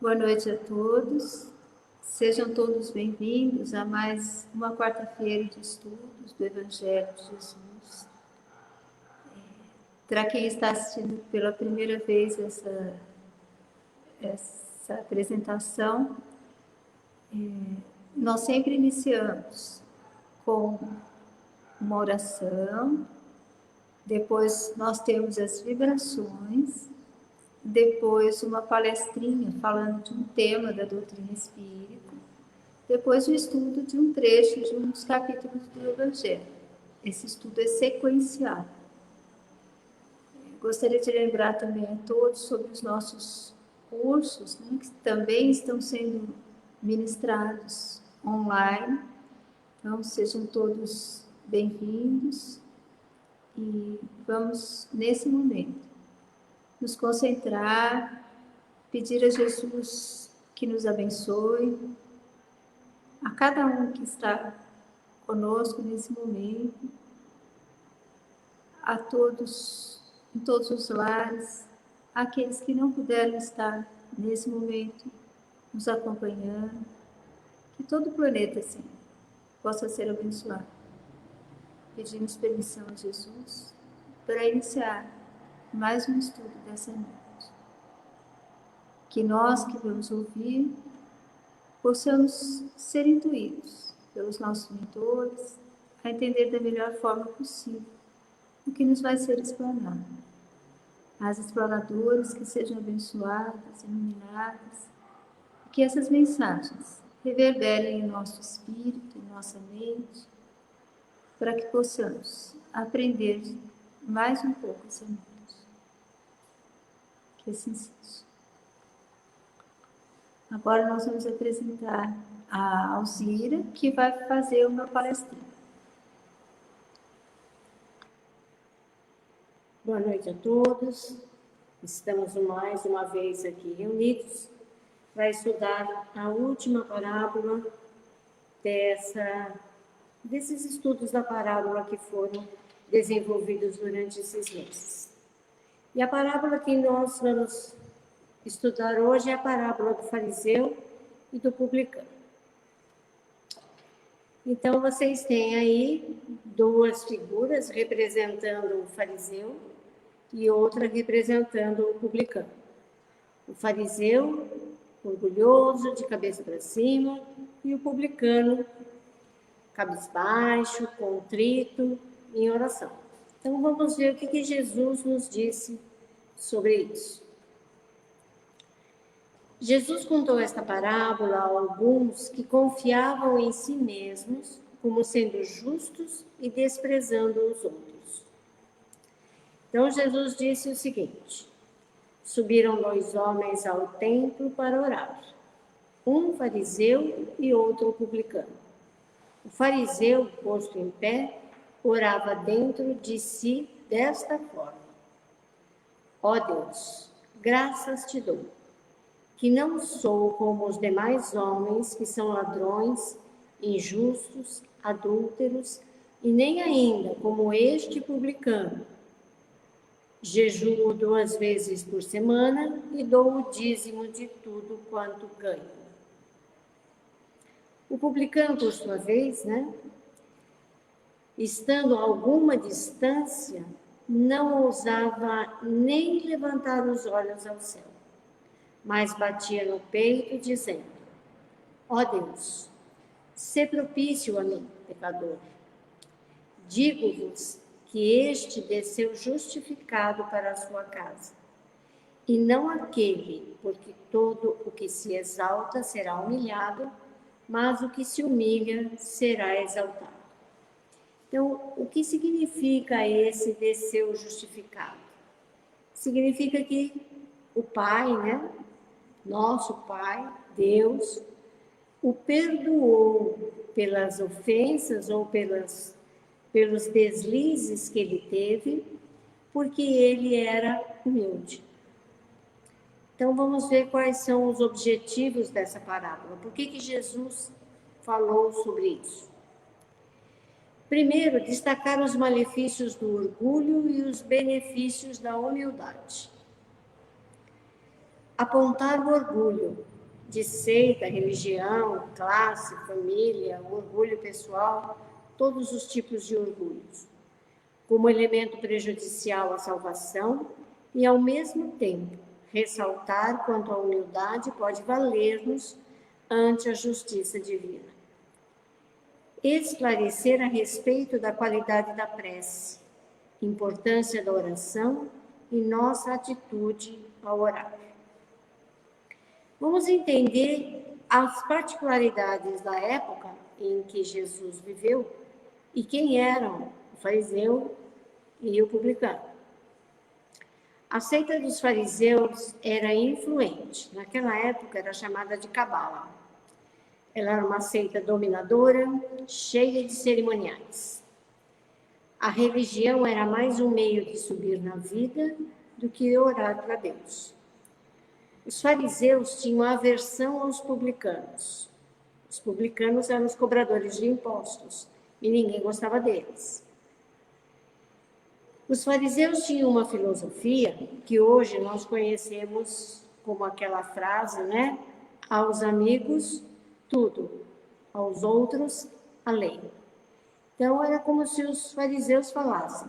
Boa noite a todos. Sejam todos bem-vindos a mais uma quarta-feira de estudos do Evangelho de Jesus. Para quem está assistindo pela primeira vez essa apresentação, nós sempre iniciamos com uma oração, depois nós temos as vibrações, depois uma palestrinha falando de um tema da doutrina espírita, depois o estudo de um trecho de um dos capítulos do Evangelho. Esse estudo é sequencial. Gostaria de lembrar também a todos sobre os nossos cursos, né, que também estão sendo ministrados online. Então, sejam todos bem-vindos e vamos, nesse momento, nos concentrar, pedir a Jesus que nos abençoe, a cada um que está conosco nesse momento, a todos, em todos os lares, aqueles que não puderam estar nesse momento nos acompanhando, que todo o planeta, assim, possa ser abençoado. Pedimos permissão a Jesus para iniciar mais um estudo dessa noite. Que nós que vamos ouvir possamos ser intuídos pelos nossos mentores a entender da melhor forma possível o que nos vai ser explanado. As explanadoras que sejam abençoadas, iluminadas, que essas mensagens reverberem em nosso espírito, em nossa mente, para que possamos aprender mais um pouco essa noite. Que assim seja. Agora nós vamos apresentar a Alzira, que vai fazer uma palestrinha. Boa noite a todos. Estamos mais uma vez aqui reunidos para estudar a última parábola desses estudos da parábola que foram desenvolvidos durante esses meses. E a parábola que nós vamos estudar hoje é a parábola do fariseu e do publicano. Então, vocês têm aí duas figuras representando o fariseu e outra representando o publicano. O fariseu, orgulhoso, de cabeça para cima, e o publicano, cabisbaixo, contrito, em oração. Então, vamos ver o que Jesus nos disse sobre isso. Jesus contou esta parábola a alguns que confiavam em si mesmos como sendo justos e desprezando os outros. Então, Jesus disse o seguinte: subiram 2 homens ao templo para orar, um fariseu e outro publicano. O fariseu, posto em pé, orava dentro de si desta forma: ó Deus, graças te dou, que não sou como os demais homens que são ladrões, injustos, adúlteros, e nem ainda como este publicano. Jejuo 2 vezes por semana e dou o dízimo de tudo quanto ganho. O publicano, por sua vez, estando a alguma distância, não ousava nem levantar os olhos ao céu, mas batia no peito, dizendo: ó Deus, sê propício a mim, pecador. Digo-vos que este desceu justificado para a sua casa, e não aquele, porque todo o que se exalta será humilhado, mas o que se humilha será exaltado. Então, o que significa esse desceu justificado? Significa que o Pai, nosso Pai, Deus, o perdoou pelas ofensas ou pelos deslizes que ele teve, porque ele era humilde. Então, vamos ver quais são os objetivos dessa parábola. Por que Jesus falou sobre isso? Primeiro, destacar os malefícios do orgulho e os benefícios da humildade. Apontar o orgulho, de seita, religião, classe, família, orgulho pessoal, todos os tipos de orgulhos, como elemento prejudicial à salvação e, ao mesmo tempo, ressaltar quanto a humildade pode valer-nos ante a justiça divina. Esclarecer a respeito da qualidade da prece, importância da oração e nossa atitude ao orar. Vamos entender as particularidades da época em que Jesus viveu e quem eram o fariseu e o publicano. A seita dos fariseus era influente. Naquela época era chamada de cabala. Ela era uma seita dominadora, cheia de cerimoniais. A religião era mais um meio de subir na vida do que orar para Deus. Os fariseus tinham aversão aos publicanos. Os publicanos eram os cobradores de impostos e ninguém gostava deles. Os fariseus tinham uma filosofia que hoje nós conhecemos como aquela frase, né? Aos amigos, tudo. Aos outros, a lei. Então, era como se os fariseus falassem.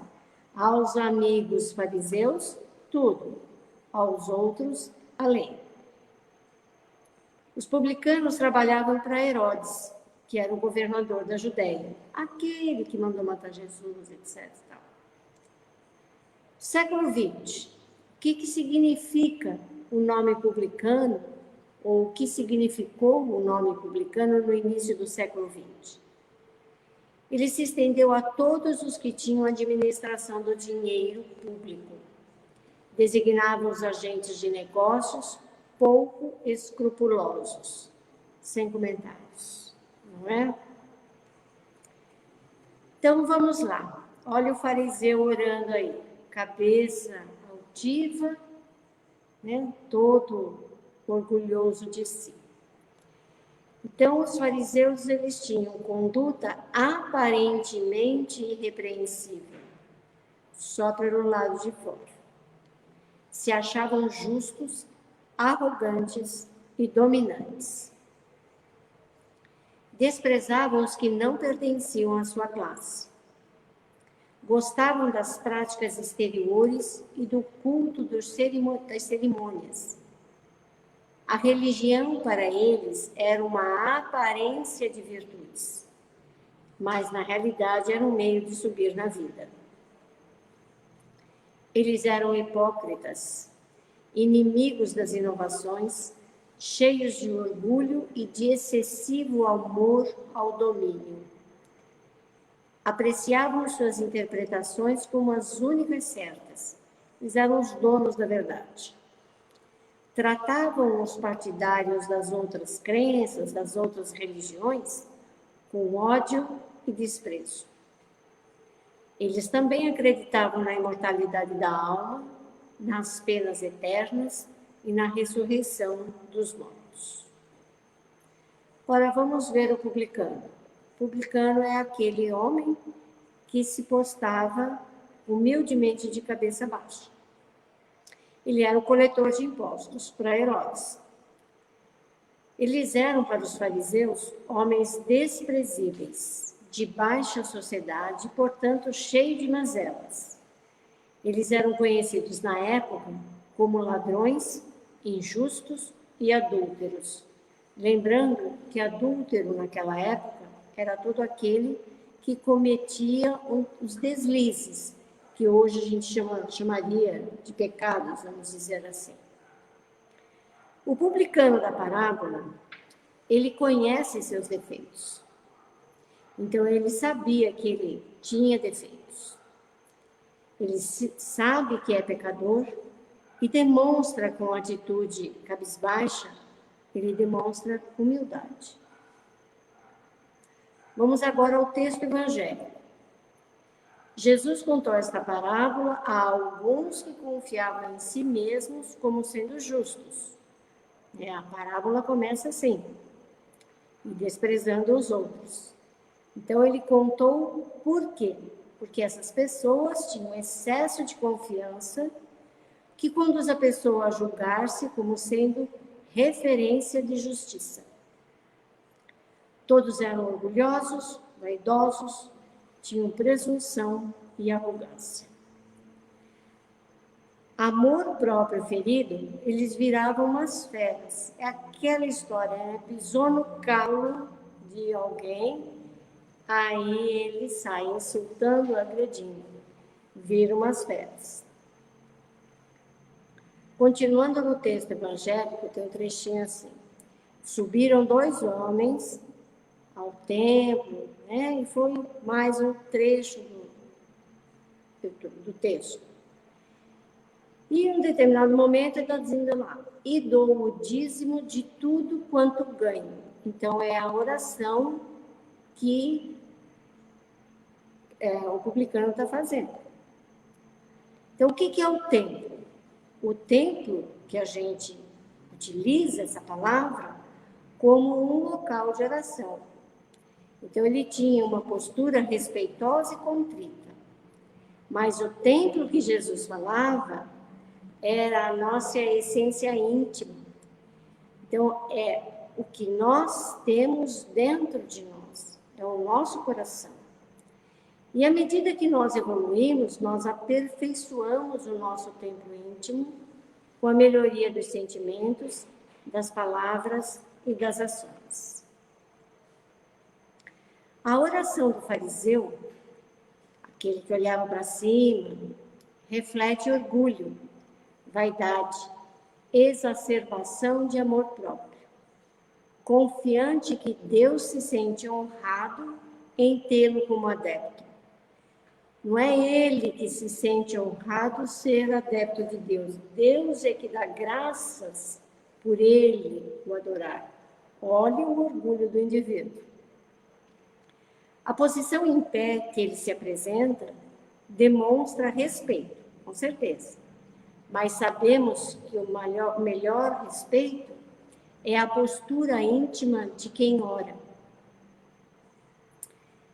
Aos amigos fariseus, tudo. Aos outros, a lei. Os publicanos trabalhavam para Herodes, que era o governador da Judéia. Aquele que mandou matar Jesus, etc. Século XX, o que significa o nome publicano, ou o que significou o nome publicano no início do século XX? Ele se estendeu a todos os que tinham administração do dinheiro público. Designavam os agentes de negócios pouco escrupulosos, sem comentários, não é? Então, vamos lá. Olha o fariseu orando aí. Cabeça altiva, né? Todo orgulhoso de si. Então, os fariseus, eles tinham conduta aparentemente irrepreensível, só pelo lado de fora. Se achavam justos, arrogantes e dominantes. Desprezavam os que não pertenciam à sua classe. Gostavam das práticas exteriores e do culto das cerimônias. A religião para eles era uma aparência de virtudes, mas na realidade era um meio de subir na vida. Eles eram hipócritas, inimigos das inovações, cheios de orgulho e de excessivo amor ao domínio. Apreciavam suas interpretações como as únicas certas. Eles eram os donos da verdade. Tratavam os partidários das outras crenças, das outras religiões, com ódio e desprezo. Eles também acreditavam na imortalidade da alma, nas penas eternas e na ressurreição dos mortos. Agora vamos ver o publicano. O publicano é aquele homem que se postava humildemente de cabeça baixa. Ele era o coletor de impostos para Herodes. Eles eram, para os fariseus, homens desprezíveis, de baixa sociedade, portanto, cheios de mazelas. Eles eram conhecidos na época como ladrões, injustos e adúlteros. Lembrando que adúltero naquela época era todo aquele que cometia os deslizes, que hoje a gente chamaria de pecados, vamos dizer assim. O publicano da parábola, ele conhece seus defeitos. Então, ele sabia que ele tinha defeitos. Ele sabe que é pecador e demonstra com atitude cabisbaixa, ele demonstra humildade. Vamos agora ao texto evangélico. Jesus contou esta parábola a alguns que confiavam em si mesmos como sendo justos. A parábola começa assim, desprezando os outros. Então, ele contou por quê? Porque essas pessoas tinham excesso de confiança que conduz a pessoa a julgar-se como sendo referência de justiça. Todos eram orgulhosos, vaidosos, tinham presunção e arrogância. Amor próprio ferido, eles viravam umas feras. É aquela história, né? Pisou no calo de alguém, aí eles saem insultando, agredindo. Viram umas feras. Continuando no texto evangélico, tem um trechinho assim. Subiram 2 homens ao templo, né? E foi mais um trecho do texto. E em um determinado momento ele está dizendo lá, e dou o dízimo de tudo quanto ganho. Então é a oração que o publicano está fazendo. Então o que é o templo? O templo, que a gente utiliza essa palavra, como um local de oração. Então ele tinha uma postura respeitosa e contrita. Mas o templo que Jesus falava era a nossa essência íntima. Então, é o que nós temos dentro de nós, é o nosso coração. E à medida que nós evoluímos, nós aperfeiçoamos o nosso templo íntimo com a melhoria dos sentimentos, das palavras e das ações. A oração do fariseu, aquele que olhava para cima, reflete orgulho, vaidade, exacerbação de amor próprio, confiante que Deus se sente honrado em tê-lo como adepto. Não é ele que se sente honrado ser adepto de Deus. Deus é que dá graças por ele o adorar. Olhe o orgulho do indivíduo. A posição em pé que ele se apresenta demonstra respeito, com certeza. Mas sabemos que o melhor respeito é a postura íntima de quem ora.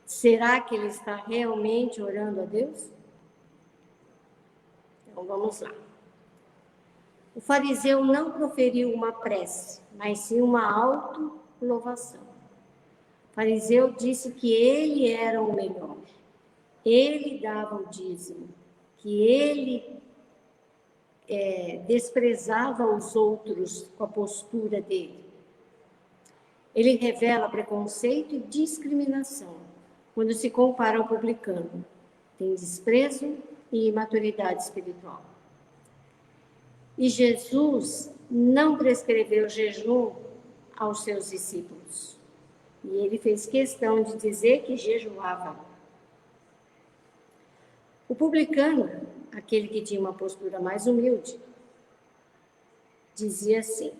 Será que ele está realmente orando a Deus? Então vamos lá. O fariseu não proferiu uma prece, mas sim uma autolouvação. O fariseu disse que ele era o melhor, ele dava o dízimo, que ele desprezava os outros com a postura dele. Ele revela preconceito e discriminação quando se compara ao publicano. Tem desprezo e imaturidade espiritual. E Jesus não prescreveu jejum aos seus discípulos. E ele fez questão de dizer que jejuava. O publicano, aquele que tinha uma postura mais humilde, dizia assim.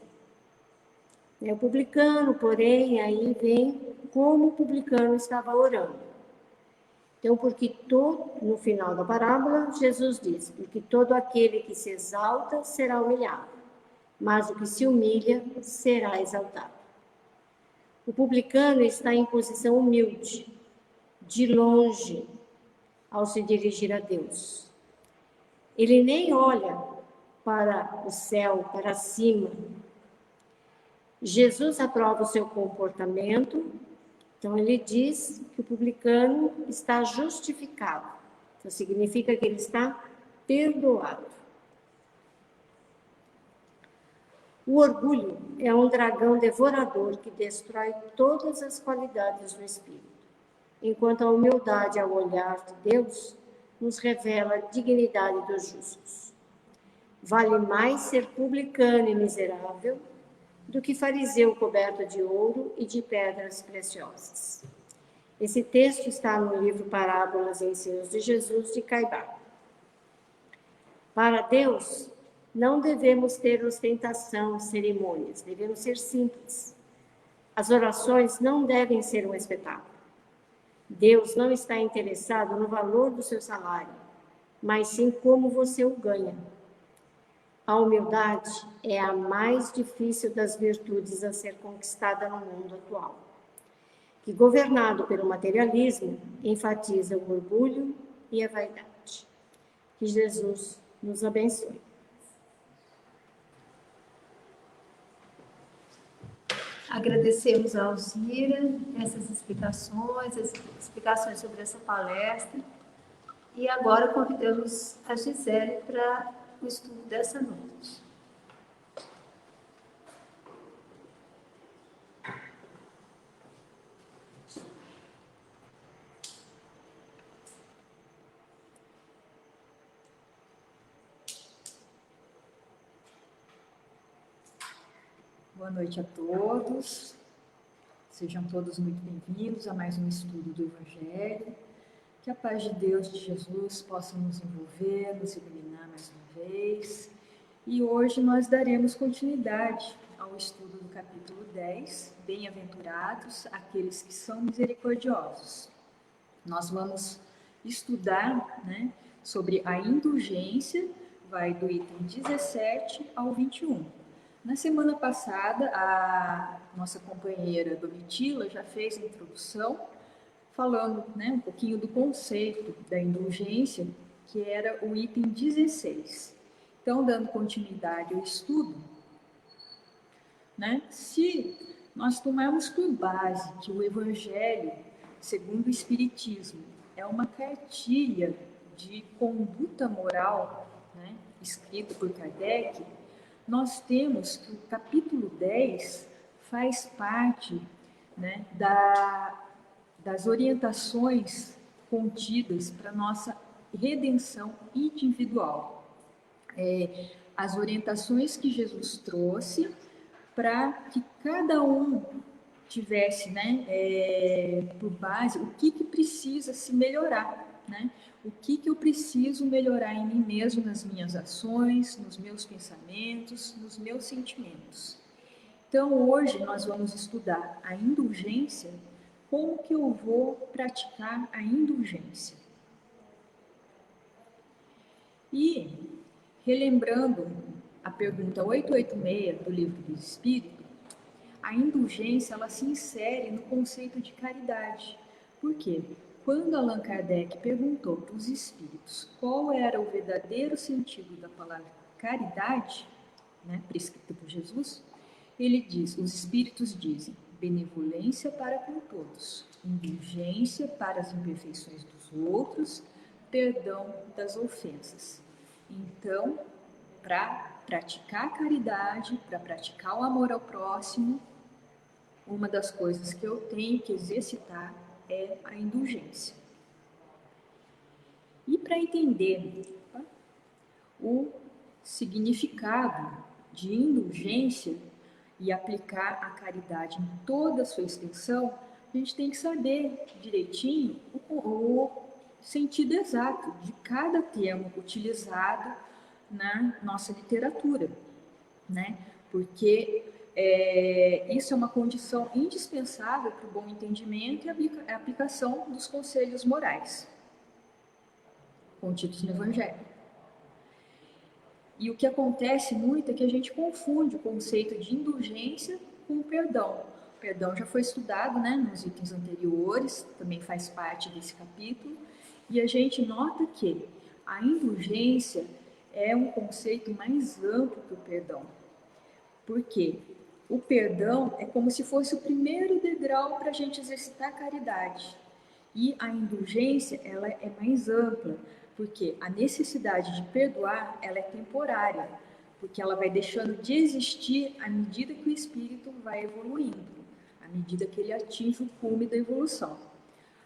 O publicano, porém, aí vem como o publicano estava orando. Então, no final da parábola, Jesus diz, porque todo aquele que se exalta será humilhado, mas o que se humilha será exaltado. O publicano está em posição humilde, de longe, ao se dirigir a Deus. Ele nem olha para o céu, para cima. Jesus aprova o seu comportamento, então ele diz que o publicano está justificado. Então significa que ele está perdoado. O orgulho é um dragão devorador que destrói todas as qualidades do espírito, enquanto a humildade ao olhar de Deus nos revela a dignidade dos justos. Vale mais ser publicano e miserável do que fariseu coberto de ouro e de pedras preciosas. Esse texto está no livro Parábolas e Ensinos de Jesus, de Caibá. Para Deus, não devemos ter ostentação, cerimônias, devemos ser simples. As orações não devem ser um espetáculo. Deus não está interessado no valor do seu salário, mas sim como você o ganha. A humildade é a mais difícil das virtudes a ser conquistada no mundo atual, que, governado pelo materialismo, enfatiza o orgulho e a vaidade. Que Jesus nos abençoe. Agradecemos a Alzira essas explicações sobre essa palestra. E agora convidamos a Gisele para o estudo dessa noite. Boa noite a todos, sejam todos muito bem-vindos a mais um estudo do Evangelho. Que a paz de Deus, de Jesus, possa nos envolver, nos iluminar mais uma vez. E hoje nós daremos continuidade ao estudo do capítulo 10, Bem-aventurados aqueles que são misericordiosos. Nós vamos estudar, sobre a indulgência, vai do item 17 ao 21. Na semana passada, a nossa companheira Domitila já fez a introdução, falando um pouquinho do conceito da indulgência, que era o item 16. Então, dando continuidade ao estudo, se nós tomarmos por base que o Evangelho, segundo o Espiritismo, é uma cartilha de conduta moral, escrita por Kardec, nós temos que o capítulo 10 faz parte das orientações contidas para a nossa redenção individual. As orientações que Jesus trouxe para que cada um tivesse por base o que precisa se melhorar, o que eu preciso melhorar em mim mesmo, nas minhas ações, nos meus pensamentos, nos meus sentimentos. Então, hoje nós vamos estudar a indulgência, como que eu vou praticar a indulgência. E, relembrando a pergunta 886 do Livro do Espírito, a indulgência ela se insere no conceito de caridade. Por quê? Quando Allan Kardec perguntou para os espíritos qual era o verdadeiro sentido da palavra caridade, prescrita por Jesus, os espíritos dizem benevolência para com todos, indulgência para as imperfeições dos outros, perdão das ofensas. Então, para praticar a caridade, para praticar o amor ao próximo, uma das coisas que eu tenho que exercitar é a indulgência. E para entender o significado de indulgência e aplicar a caridade em toda a sua extensão, a gente tem que saber direitinho o sentido exato de cada termo utilizado na nossa literatura, Porque isso é uma condição indispensável para o bom entendimento e a aplicação dos conselhos morais contidos no Evangelho. E o que acontece muito é que a gente confunde o conceito de indulgência com o perdão. O perdão já foi estudado nos itens anteriores, também faz parte desse capítulo, e a gente nota que a indulgência é um conceito mais amplo que o perdão. Por quê? O perdão é como se fosse o primeiro degrau para a gente exercitar a caridade. E a indulgência, ela é mais ampla, porque a necessidade de perdoar, ela é temporária, porque ela vai deixando de existir à medida que o espírito vai evoluindo, à medida que ele atinge o cume da evolução.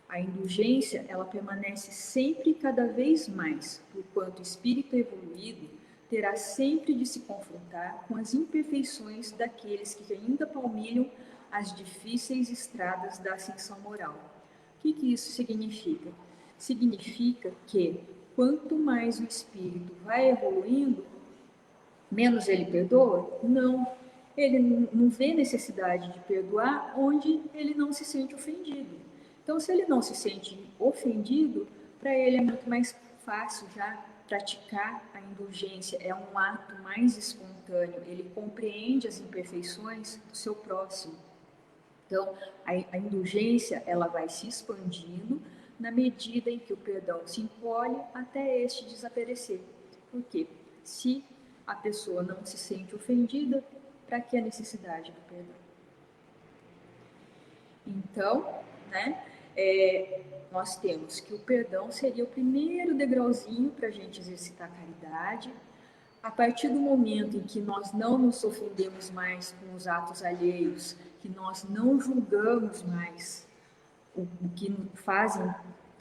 A indulgência, ela permanece sempre e cada vez mais, porquanto o espírito evoluído terá sempre de se confrontar com as imperfeições daqueles que ainda palmilham as difíceis estradas da ascensão moral. O que isso significa? Significa que quanto mais o espírito vai evoluindo, menos ele perdoa? Não. Ele não vê necessidade de perdoar onde ele não se sente ofendido. Então, se ele não se sente ofendido, para ele é muito mais fácil já praticar a indulgência, é um ato mais espontâneo, ele compreende as imperfeições do seu próximo. Então, a indulgência, ela vai se expandindo na medida em que o perdão se encolhe até este desaparecer. Por quê? Se a pessoa não se sente ofendida, para que a necessidade do perdão? Então, né, nós temos que o perdão seria o primeiro degrauzinho para a gente exercitar a caridade. A partir do momento em que nós não nos ofendemos mais com os atos alheios, que nós não julgamos mais o que fazem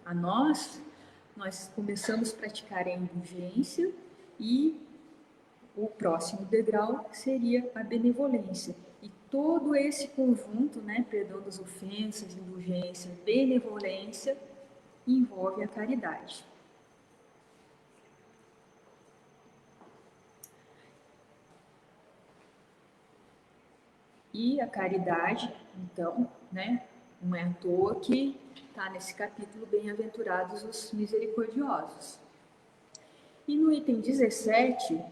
a nós começamos a praticar a indulgência e o próximo degrau seria a benevolência. E todo esse conjunto, né, perdão das ofensas, indulgência, benevolência, envolve a caridade. E a caridade, então, né, não é à toa que está nesse capítulo Bem-aventurados os misericordiosos. E no item 17,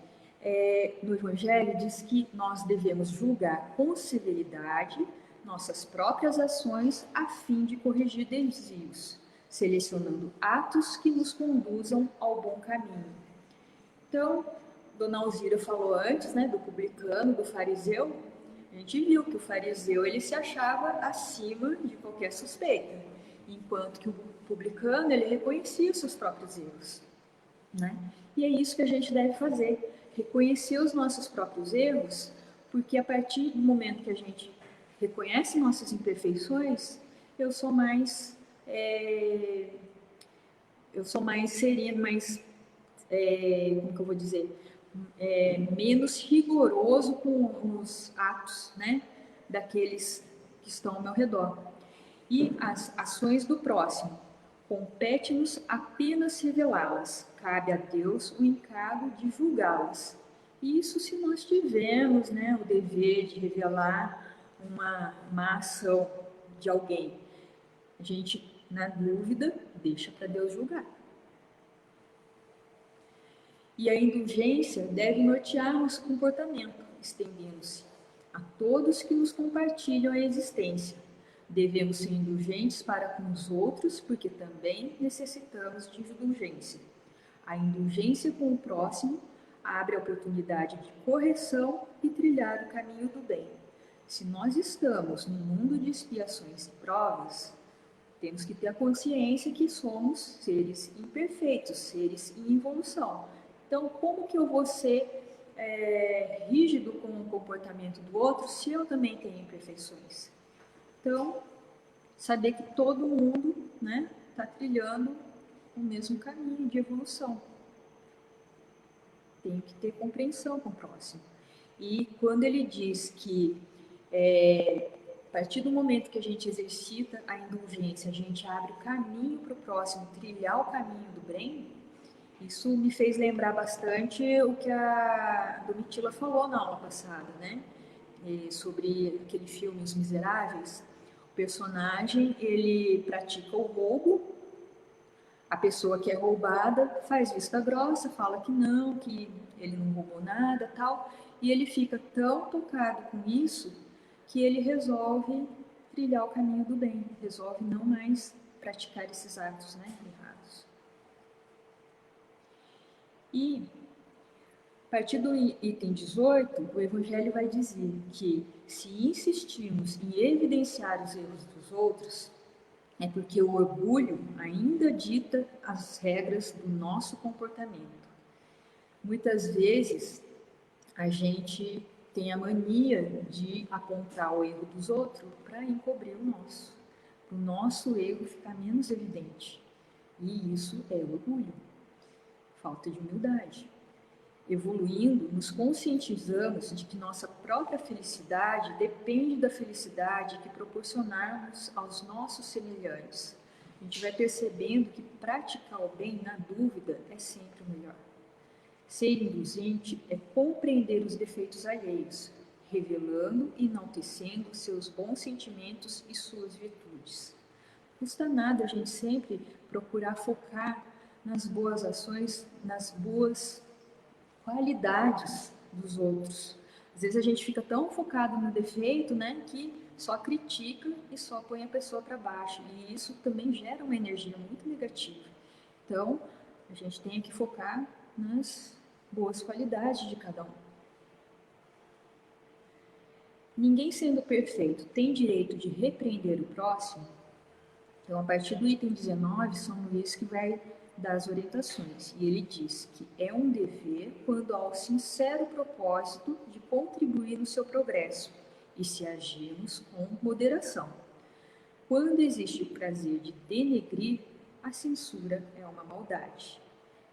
no Evangelho, diz que nós devemos julgar com severidade nossas próprias ações a fim de corrigir desvios, selecionando atos que nos conduzam ao bom caminho. Então, Dona Alzira falou antes, né, do publicano, do fariseu. A gente viu que o fariseu ele se achava acima de qualquer suspeita, enquanto que o publicano ele reconhecia os seus próprios erros, né? E é isso que a gente deve fazer, reconhecer os nossos próprios erros, porque a partir do momento que a gente reconhece nossas imperfeições, eu sou mais serena, mais, como que eu vou dizer, menos rigoroso com os atos, né, daqueles que estão ao meu redor. E as ações do próximo, compete-nos apenas revelá-las, cabe a Deus o encargo de julgá-las. Isso se nós tivermos, né, o dever de revelar uma má ação de alguém. A gente, na dúvida, deixa para Deus julgar. E a indulgência deve nortear nosso comportamento, estendendo-se a todos que nos compartilham a existência. Devemos ser indulgentes para com os outros, porque também necessitamos de indulgência. A indulgência com o próximo abre a oportunidade de correção e trilhar o caminho do bem. Se nós estamos num mundo de expiações e provas, temos que ter a consciência que somos seres imperfeitos, seres em evolução. Então, como que eu vou ser rígido com o comportamento do outro se eu também tenho imperfeições? Então, saber que todo mundo, né, está trilhando o mesmo caminho de evolução. Tem que ter compreensão com o próximo. E quando ele diz que a partir do momento que a gente exercita a indulgência, a gente abre o caminho para o próximo, trilhar o caminho do bem, isso me fez lembrar bastante o que a Domitila falou na aula passada, né? Sobre aquele filme Os Miseráveis. O personagem, ele pratica o roubo, a pessoa que é roubada faz vista grossa, fala que não, que ele não roubou nada, tal, e ele fica tão tocado com isso que ele resolve trilhar o caminho do bem, resolve não mais praticar esses atos, né, errados. E a partir do item 18, o Evangelho vai dizer que se insistirmos em evidenciar os erros dos outros, é porque o orgulho ainda dita as regras do nosso comportamento. Muitas vezes a gente tem a mania de apontar o erro dos outros para encobrir o nosso erro ficar menos evidente. E isso é orgulho, falta de humildade. Evoluindo, nos conscientizamos de que nossa própria felicidade depende da felicidade que proporcionarmos aos nossos semelhantes. A gente vai percebendo que praticar o bem na dúvida é sempre o melhor. Ser indulgente é compreender os defeitos alheios, revelando e enaltecendo seus bons sentimentos e suas virtudes. Não custa nada a gente sempre procurar focar nas boas ações, nas boas qualidades dos outros. Às vezes a gente fica tão focado no defeito, né, que só critica e só põe a pessoa para baixo. E isso também gera uma energia muito negativa. Então, a gente tem que focar nas boas qualidades de cada um. Ninguém sendo perfeito tem direito de repreender o próximo? Então, a partir do item 19, São Luís que vai dar as orientações. E ele diz que é um dever quando há o sincero propósito de contribuir no seu progresso e se agirmos com moderação. Quando existe o prazer de denegrir, a censura é uma maldade.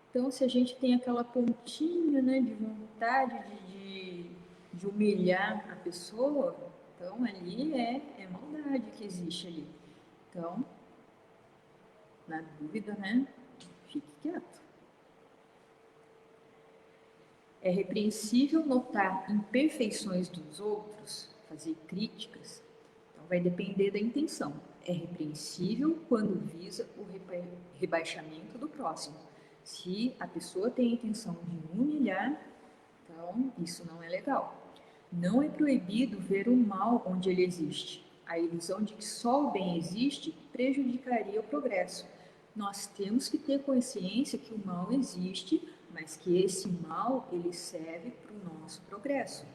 Então, se a gente tem aquela pontinha, né, de vontade de humilhar a pessoa, então ali é maldade que existe ali. Então, na dúvida, né, fique quieto. É repreensível notar imperfeições dos outros, fazer críticas. Então, vai depender da intenção. É repreensível quando visa o rebaixamento do próximo. Se a pessoa tem a intenção de humilhar, então isso não é legal. Não é proibido ver o mal onde ele existe. A ilusão de que só o bem existe prejudicaria o progresso. Nós temos que ter consciência que o mal existe, mas que esse mal ele serve para o nosso progresso.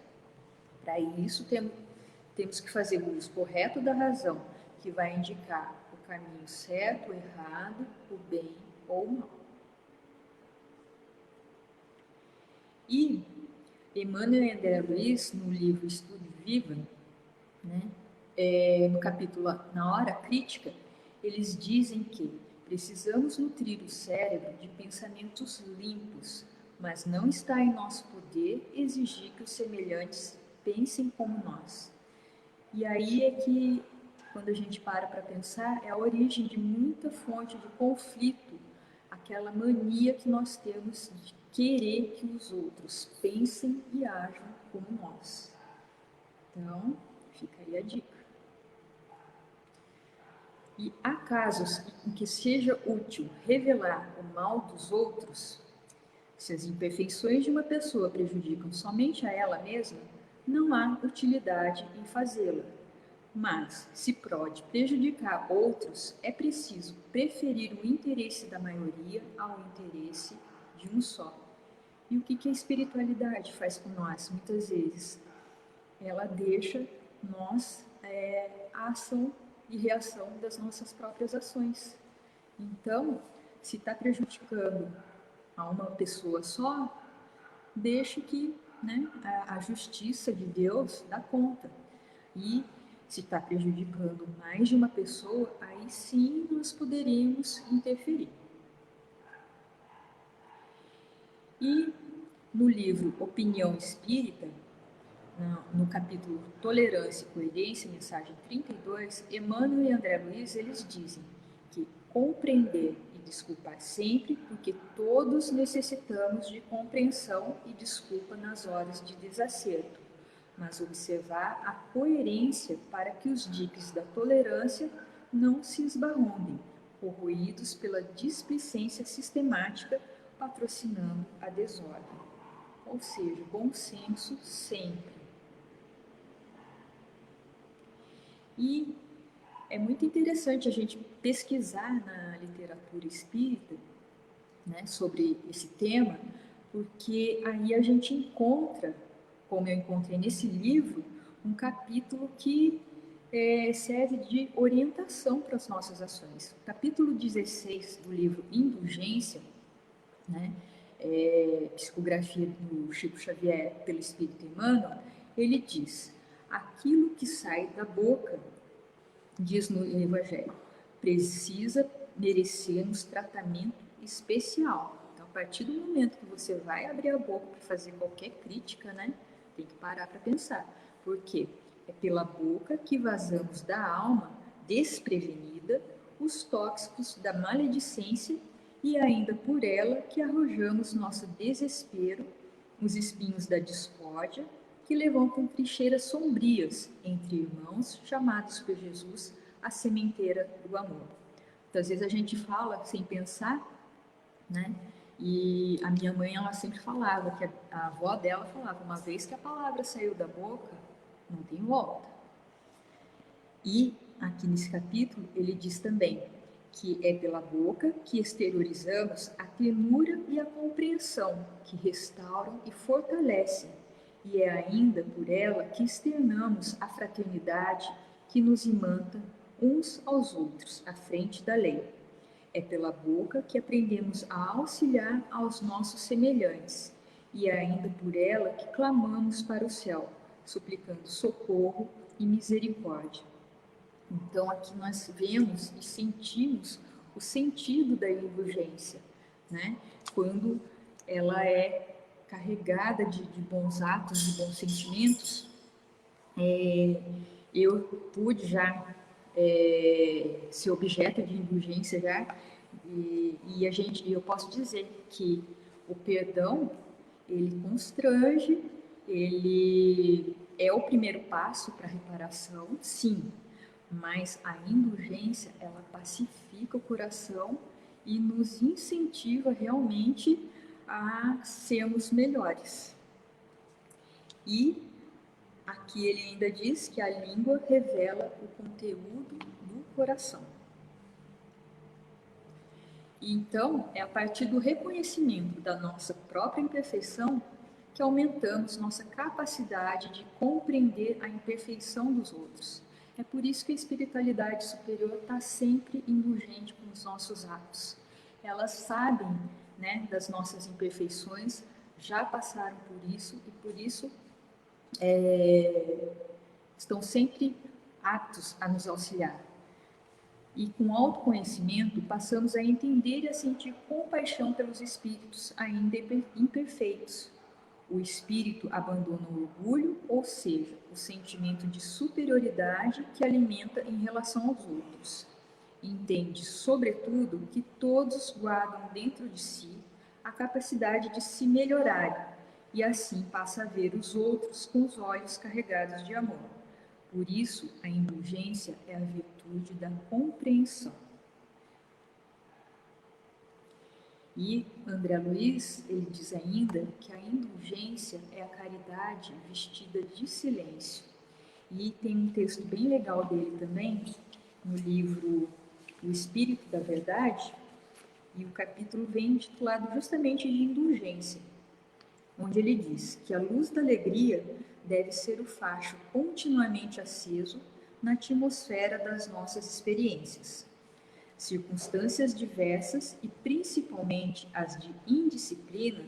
Para isso temos que fazer o uso correto da razão, que vai indicar o caminho certo, o errado, o bem ou o mal. E Emmanuel e André Luiz, no livro Estude Viva, né, no capítulo Na Hora Crítica, eles dizem que precisamos nutrir o cérebro de pensamentos limpos, mas não está em nosso poder exigir que os semelhantes pensem como nós. E aí é que, quando a gente para pensar, é a origem de muita fonte de conflito, aquela mania que nós temos de querer que os outros pensem e ajam como nós. Então, fica aí a dica. E há casos em que seja útil revelar o mal dos outros, se as imperfeições de uma pessoa prejudicam somente a ela mesma, não há utilidade em fazê-la. Mas, se pode prejudicar outros, é preciso preferir o interesse da maioria ao interesse de um só. E o que a espiritualidade faz com nós? Muitas vezes, ela deixa nós a ação e reação das nossas próprias ações. Então, se está prejudicando a uma pessoa só, deixe que, né, a justiça de Deus dá conta. E se está prejudicando mais de uma pessoa, aí sim nós poderíamos interferir. E no livro Opinião Espírita, no capítulo Tolerância e Coerência, mensagem 32, Emmanuel e André Luiz, eles dizem que compreender e desculpar sempre, porque todos necessitamos de compreensão e desculpa nas horas de desacerto, mas observar a coerência para que os diques da tolerância não se esbarrondem, corroídos pela displicência sistemática, patrocinando a desordem. Ou seja, bom senso sempre. E é muito interessante a gente pesquisar na literatura espírita, né, sobre esse tema, porque aí a gente encontra, como eu encontrei nesse livro, um capítulo que serve de orientação para as nossas ações. O capítulo 16 do livro Indulgência, né, psicografia do Chico Xavier pelo Espírito Emmanuel, ele diz: aquilo que sai da boca, diz no Evangelho, precisa merecermos tratamento especial. Então, a partir do momento que você vai abrir a boca para fazer qualquer crítica, né, tem que parar para pensar. Por quê? É pela boca que vazamos da alma desprevenida os tóxicos da maledicência e ainda por ela que arrojamos nosso desespero, os espinhos da discórdia, que levantam trincheiras sombrias entre irmãos chamados por Jesus a sementeira do amor. Então, às vezes a gente fala sem pensar, né? E a minha mãe, ela sempre falava, que a avó dela falava, uma vez que a palavra saiu da boca, não tem volta. E aqui nesse capítulo ele diz também que é pela boca que exteriorizamos a ternura e a compreensão que restauram e fortalecem, e é ainda por ela que externamos a fraternidade que nos imanta uns aos outros, à frente da lei. É pela boca que aprendemos a auxiliar aos nossos semelhantes, e é ainda por ela que clamamos para o céu, suplicando socorro e misericórdia. Então, aqui nós vemos e sentimos o sentido da indulgência, né? Quando ela é carregada de bons atos, de bons sentimentos. Eu pude já ser objeto de indulgência já, eu posso dizer que o perdão, ele constrange, ele é o primeiro passo para a reparação, sim, mas a indulgência, ela pacifica o coração e nos incentiva realmente a sermos melhores. E aqui ele ainda diz que a língua revela o conteúdo do coração. E então, é a partir do reconhecimento da nossa própria imperfeição que aumentamos nossa capacidade de compreender a imperfeição dos outros. É por isso que a espiritualidade superior está sempre indulgente com os nossos atos. Elas sabem, né, das nossas imperfeições, já passaram por isso e por isso estão sempre aptos a nos auxiliar. E com autoconhecimento, passamos a entender e a sentir compaixão pelos espíritos ainda imperfeitos. O espírito abandona o orgulho, ou seja, o sentimento de superioridade que alimenta em relação aos outros. Entende, sobretudo, que todos guardam dentro de si a capacidade de se melhorarem, e assim passa a ver os outros com os olhos carregados de amor. Por isso, a indulgência é a virtude da compreensão. E André Luiz, ele diz ainda que a indulgência é a caridade vestida de silêncio. E tem um texto bem legal dele também, no livro O Espírito da Verdade, e o capítulo vem intitulado justamente de indulgência, onde ele diz que a luz da alegria deve ser o facho continuamente aceso na atmosfera das nossas experiências. Circunstâncias diversas e principalmente as de indisciplina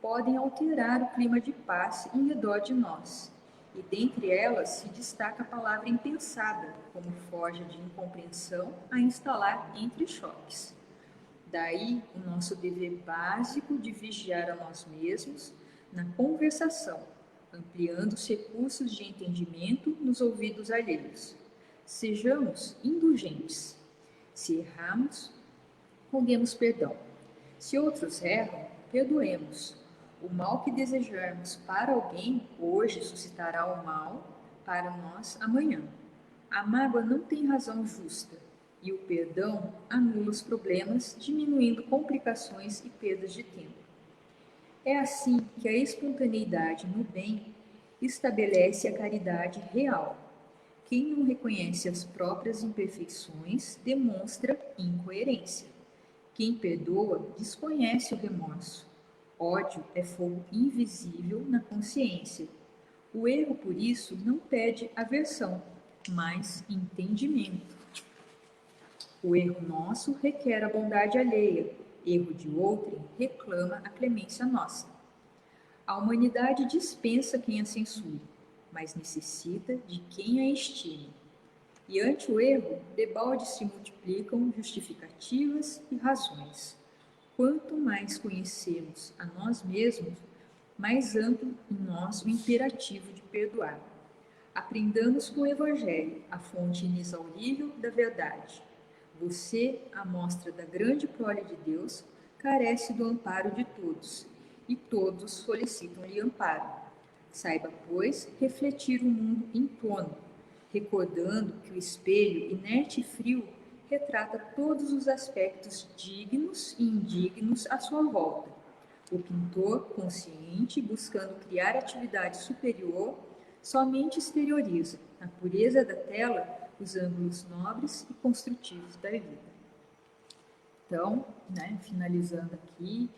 podem alterar o clima de paz em redor de nós, e dentre elas se destaca a palavra impensada como forja de incompreensão a instalar entre choques. Daí o nosso dever básico de vigiar a nós mesmos na conversação, ampliando os recursos de entendimento nos ouvidos alheios. Sejamos indulgentes. Se errarmos, roguemos perdão. Se outros erram, perdoemos. O mal que desejarmos para alguém hoje suscitará o mal para nós amanhã. A mágoa não tem razão justa, e o perdão anula os problemas, diminuindo complicações e perdas de tempo. É assim que a espontaneidade no bem estabelece a caridade real. Quem não reconhece as próprias imperfeições demonstra incoerência. Quem perdoa desconhece o remorso. Ódio é fogo invisível na consciência. O erro, por isso, não pede aversão, mas entendimento. O erro nosso requer a bondade alheia, erro de outrem reclama a clemência nossa. A humanidade dispensa quem a censure, mas necessita de quem a estime. E ante o erro, debalde se multiplicam justificativas e razões. Quanto mais conhecemos a nós mesmos, mais amplo em nós o imperativo de perdoar. Aprendamos com o Evangelho, a fonte inexaurível da verdade. Você, a mostra da grande prole de Deus, carece do amparo de todos, e todos solicitam-lhe amparo. Saiba, pois, refletir o mundo em torno, recordando que o espelho, inerte e frio, retrata todos os aspectos dignos e indignos à sua volta. O pintor, consciente, buscando criar atividade superior, somente exterioriza, na pureza da tela, os ângulos nobres e construtivos da vida. Então, finalizando aqui,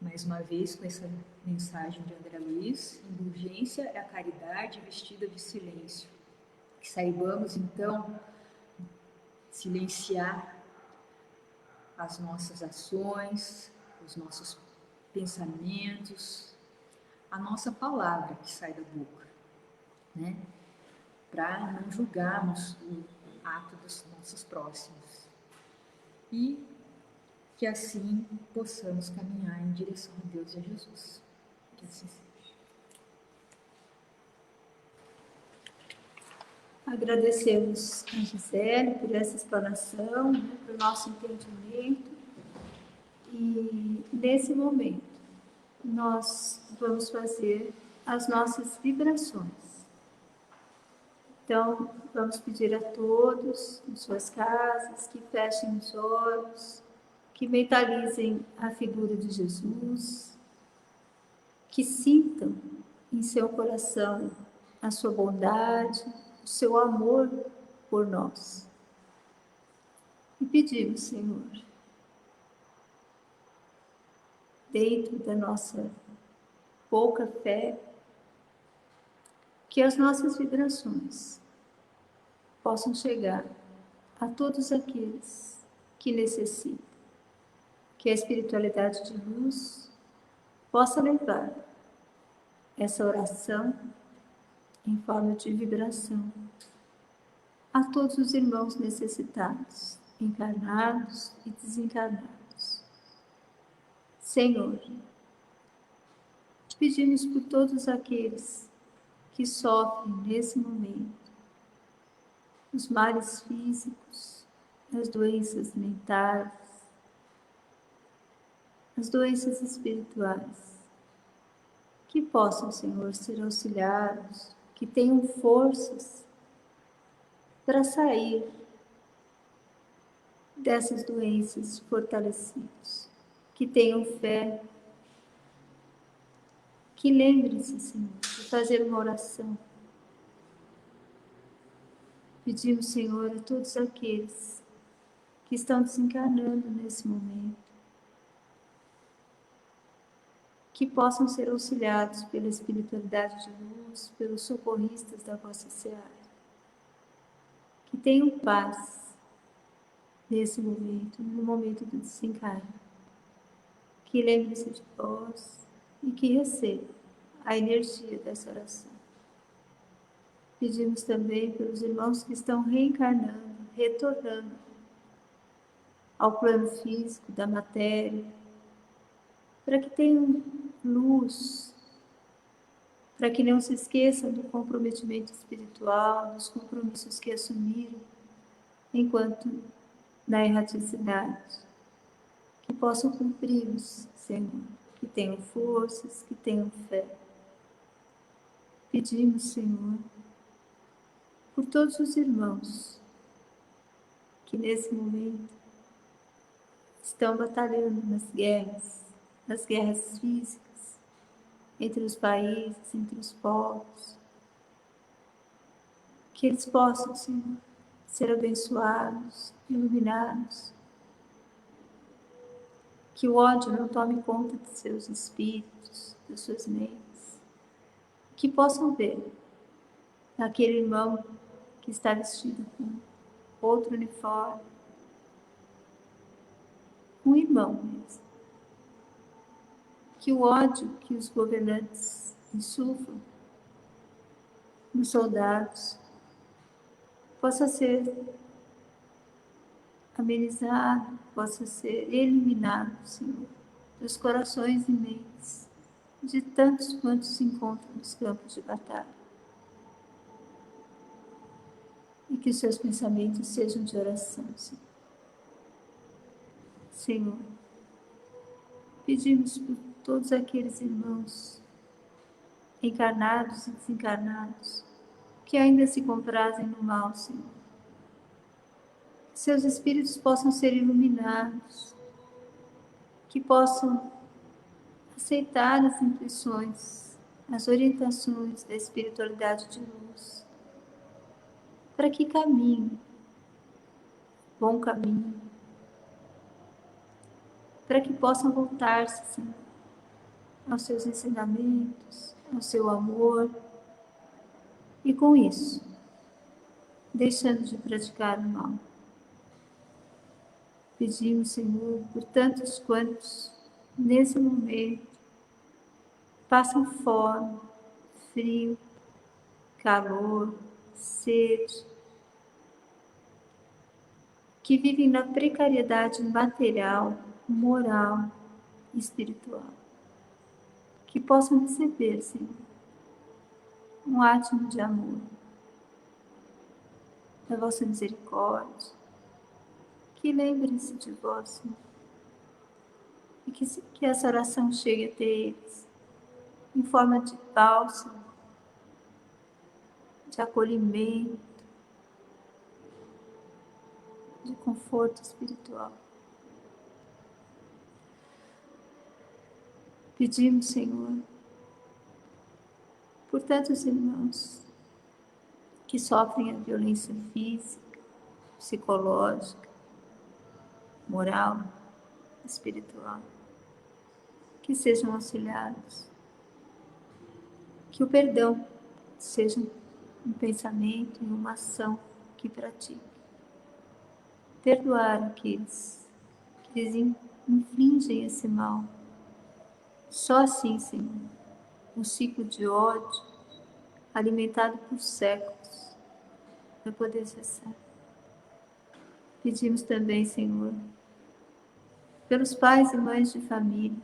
mais uma vez com essa mensagem de André Luiz: indulgência é a caridade vestida de silêncio. Que saibamos, então, silenciar as nossas ações, os nossos pensamentos, a nossa palavra que sai da boca, né? Para não julgarmos o ato dos nossos próximos. E que assim possamos caminhar em direção a Deus e a Jesus. Que assim seja. Agradecemos a Gisele por essa explanação, né, pelo nosso entendimento. E nesse momento, nós vamos fazer as nossas vibrações. Então, vamos pedir a todos, em suas casas, que fechem os olhos, que mentalizem a figura de Jesus, que sintam em seu coração a sua bondade, o seu amor por nós. E pedimos, Senhor, dentro da nossa pouca fé, que as nossas vibrações possam chegar a todos aqueles que necessitam, que a espiritualidade de luz possa levar essa oração em forma de vibração a todos os irmãos necessitados, encarnados e desencarnados. Senhor, te pedimos por todos aqueles que sofrem nesse momento, os males físicos, as doenças mentais, as doenças espirituais, que possam, Senhor, ser auxiliados, que tenham forças para sair dessas doenças fortalecidos, que tenham fé, que lembrem-se, Senhor, de fazer uma oração. Pedimos, Senhor, a todos aqueles que estão desencarnando nesse momento, que possam ser auxiliados pela espiritualidade de luz, pelos socorristas da vossa seara, que tenham paz nesse momento, no momento do desencarne, que lembre-se de vós e que receba a energia dessa oração. Pedimos também pelos irmãos que estão reencarnando, retornando ao plano físico da matéria, para que tenham luz, para que não se esqueçam do comprometimento espiritual, dos compromissos que assumiram enquanto na erraticidade, que possam cumpri-los, Senhor, que tenham forças, que tenham fé. Pedimos, Senhor, por todos os irmãos que nesse momento estão batalhando nas guerras físicas, entre os países, entre os povos, que eles possam, Senhor, ser abençoados, iluminados, que o ódio não tome conta de seus espíritos, das suas mentes, que possam ver naquele irmão que está vestido com outro uniforme, um irmão mesmo, que o ódio que os governantes insuflam nos soldados possa ser amenizado, possa ser eliminado, Senhor, dos corações e mentes de tantos quantos se encontram nos campos de batalha. E que os seus pensamentos sejam de oração, Senhor. Senhor, pedimos por todos aqueles irmãos encarnados e desencarnados que ainda se comprazem no mal, Senhor. Que seus espíritos possam ser iluminados, que possam aceitar as intuições, as orientações da espiritualidade de luz, para que caminhem, bom caminho, para que possam voltar-se, Senhor, aos seus ensinamentos, ao seu amor, e com isso, deixando de praticar o mal. Pedimos, Senhor, por tantos quantos, nesse momento, passam fome, frio, calor, sede, que vivem na precariedade material, moral e espiritual, que possam receber, Senhor, um átimo de amor, da vossa misericórdia, que lembrem-se de vós, Senhor, e que essa oração chegue até eles, em forma de bálsamo, de acolhimento, de conforto espiritual. Pedimos, Senhor, por tantos irmãos que sofrem a violência física, psicológica, moral, espiritual, que sejam auxiliados, que o perdão seja um pensamento e uma ação que pratique. Perdoar aqueles que lhes infligem esse mal. Só assim, Senhor, um ciclo de ódio alimentado por séculos vai poder cessar. Pedimos também, Senhor, pelos pais e mães de família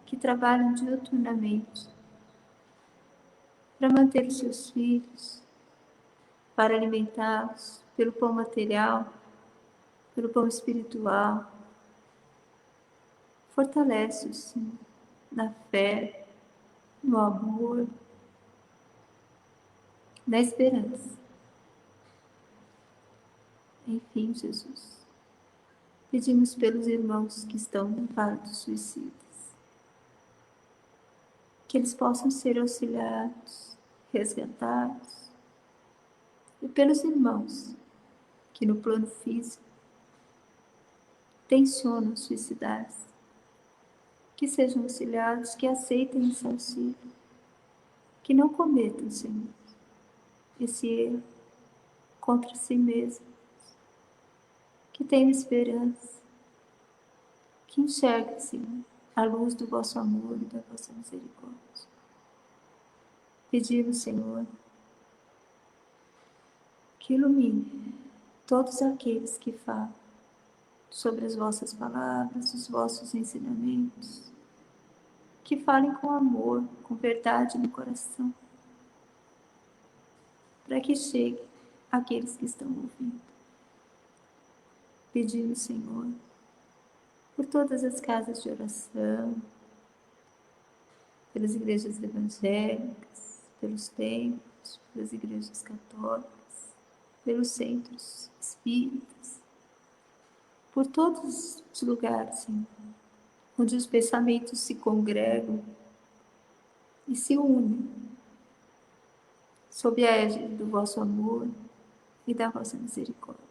que trabalham diuturnamente para manter os seus filhos, para alimentá-los pelo pão material, pelo pão espiritual. Fortalece-os, Senhor, na fé, no amor, na esperança. Enfim, Jesus, pedimos pelos irmãos que estão no vale dos suicidas, que eles possam ser auxiliados, resgatados, e pelos irmãos que no plano físico tensionam suicidar-se, que sejam auxiliados, que aceitem esse auxílio, que não cometam, Senhor, esse erro contra si mesmo, que tenham esperança, que enxerguem, Senhor, a luz do vosso amor e da vossa misericórdia. Pedimos, Senhor, que ilumine todos aqueles que falam sobre as vossas palavras, os vossos ensinamentos, que falem com amor, com verdade no coração, para que chegue àqueles que estão ouvindo. Pedimos, Senhor, por todas as casas de oração, pelas igrejas evangélicas, pelos templos, pelas igrejas católicas, pelos centros espíritas, por todos os lugares, Senhor, onde os pensamentos se congregam e se unem sob a égide do vosso amor e da vossa misericórdia.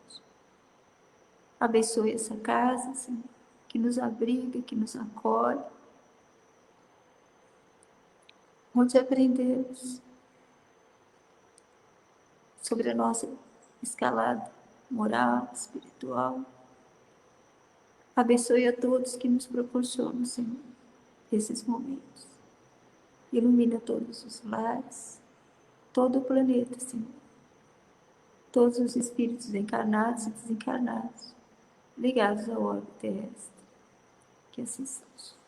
Abençoe essa casa, Senhor, que nos abriga, que nos acolhe, onde aprendemos sobre a nossa escalada moral, espiritual. Abençoe a todos que nos proporcionam, Senhor, esses momentos. Ilumina todos os lares, todo o planeta, Senhor. Todos os espíritos encarnados e desencarnados, ligados ao orbe terrestre. Que assim seja.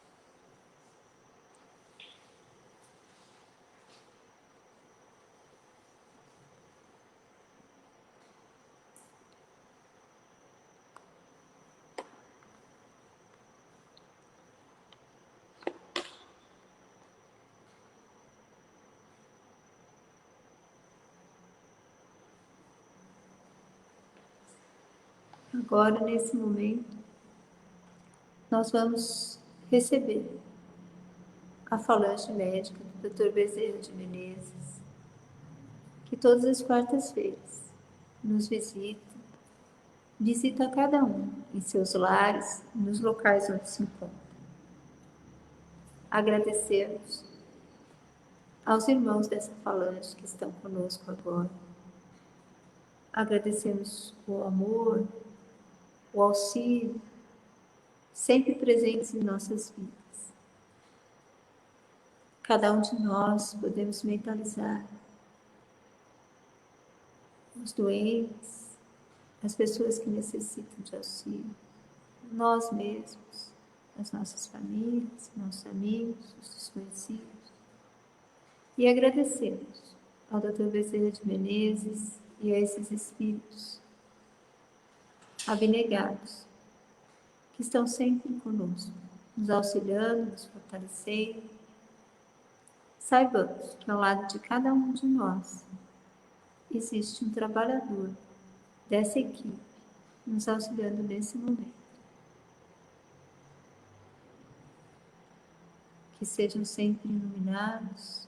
Agora, nesse momento, nós vamos receber a falange médica do Dr. Bezerra de Menezes, que todas as quartas-feiras nos visita cada um em seus lares, nos locais onde se encontra. Agradecemos aos irmãos dessa falange que estão conosco agora. Agradecemos o amor, o auxílio, sempre presentes em nossas vidas. Cada um de nós podemos mentalizar os doentes, as pessoas que necessitam de auxílio, nós mesmos, as nossas famílias, nossos amigos, os desconhecidos. E agradecemos ao Dr. Bezerra de Menezes e a esses espíritos abnegados que estão sempre conosco, nos auxiliando, nos fortalecendo. Saibamos que ao lado de cada um de nós existe um trabalhador dessa equipe nos auxiliando nesse momento. Que sejam sempre iluminados.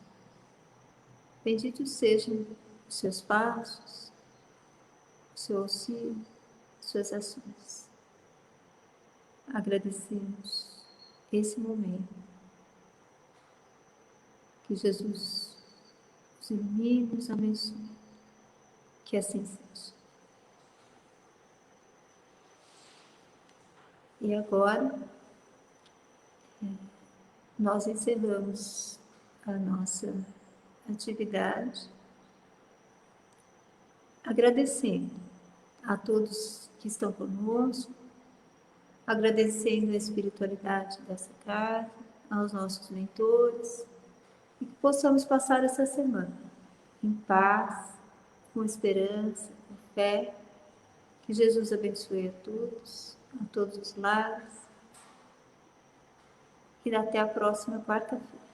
Benditos sejam os seus passos, o seu auxílio, suas ações. Agradecemos esse momento. Que Jesus os ilumine e os abençoe. Que assim seja. E agora, nós encerramos a nossa atividade, agradecendo a todos que estão conosco, agradecendo a espiritualidade dessa casa, aos nossos mentores, e que possamos passar essa semana em paz, com esperança, com fé. Que Jesus abençoe a todos os lares, e até a próxima quarta-feira.